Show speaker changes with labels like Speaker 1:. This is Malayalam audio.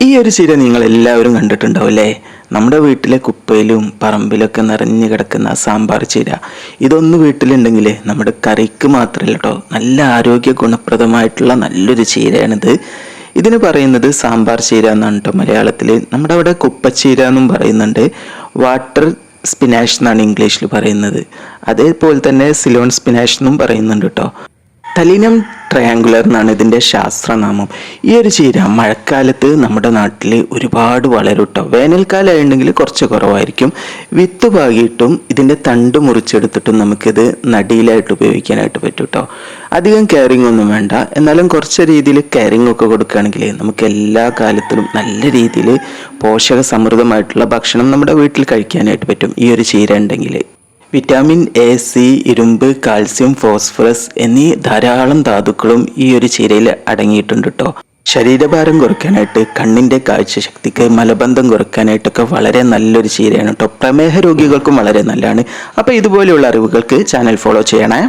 Speaker 1: ഈ ഒരു ചീര നിങ്ങൾ എല്ലാവരും കണ്ടിട്ടുണ്ടാവും അല്ലേ? നമ്മുടെ വീട്ടിലെ കുപ്പയിലും പറമ്പിലൊക്കെ നിറഞ്ഞു കിടക്കുന്ന സാമ്പാർ ചീര. ഇതൊന്ന് വീട്ടിലുണ്ടെങ്കിൽ നമ്മുടെ കറിക്ക് മാത്രമല്ല കേട്ടോ, നല്ല ആരോഗ്യ ഗുണപ്രദമായിട്ടുള്ള നല്ലൊരു ചീരയാണിത്. ഇതിന് പറയുന്നത് സാമ്പാർ ചീര എന്നാണ് കേട്ടോ മലയാളത്തിൽ. നമ്മുടെ അവിടെ കുപ്പച്ചീര എന്നും പറയുന്നുണ്ട്. വാട്ടർ സ്പിനാഷ് എന്നാണ് ഇംഗ്ലീഷിൽ പറയുന്നത്. അതേപോലെ തന്നെ സിലോൺ സ്പിനാഷ് എന്നും പറയുന്നുണ്ട് കേട്ടോ. തലീനം ട്രയാങ്കുലർ എന്നാണ് ഇതിൻ്റെ ശാസ്ത്രനാമം. ഈ ഒരു ചീര മഴക്കാലത്ത് നമ്മുടെ നാട്ടിൽ ഒരുപാട് വളരും കേട്ടോ. വേനൽക്കാലമായിട്ടുണ്ടെങ്കിൽ കുറച്ച് കുറവായിരിക്കും. വിത്ത് പാകിയിട്ടും ഇതിൻ്റെ തണ്ട് മുറിച്ചെടുത്തിട്ടും നമുക്കിത് നടിയിലായിട്ട് ഉപയോഗിക്കാനായിട്ട് പറ്റും കേട്ടോ. അധികം കെയറിങ് ഒന്നും വേണ്ട, എന്നാലും കുറച്ച് രീതിയിൽ കെയറിങ് ഒക്കെ കൊടുക്കുകയാണെങ്കിൽ നമുക്ക് എല്ലാ കാലത്തിലും നല്ല രീതിയിൽ പോഷക സമൃദ്ധമായിട്ടുള്ള ഭക്ഷണം നമ്മുടെ വീട്ടിൽ കഴിക്കാനായിട്ട് പറ്റും ഈ ഒരു ചീര ഉണ്ടെങ്കിൽ. വിറ്റാമിൻ എ, സി, ഇരുമ്പ്, കാൽസ്യം, ഫോസ്ഫറസ് എന്നീ ധാരാളം ധാതുക്കളും ഈ ഒരു ചീരയിൽ അടങ്ങിയിട്ടുണ്ട് കേട്ടോ. ശരീരഭാരം കുറയ്ക്കാനായിട്ട്, കണ്ണിൻ്റെ കാഴ്ചശക്തിക്ക്, മലബന്ധം കുറയ്ക്കാനായിട്ടൊക്കെ വളരെ നല്ലൊരു ചീരയാണ് കേട്ടോ. പ്രമേഹ രോഗികൾക്കും വളരെ നല്ലതാണ്. അപ്പോൾ ഇതുപോലെയുള്ള അറിവുകൾക്ക് ചാനൽ ഫോളോ ചെയ്യണേ.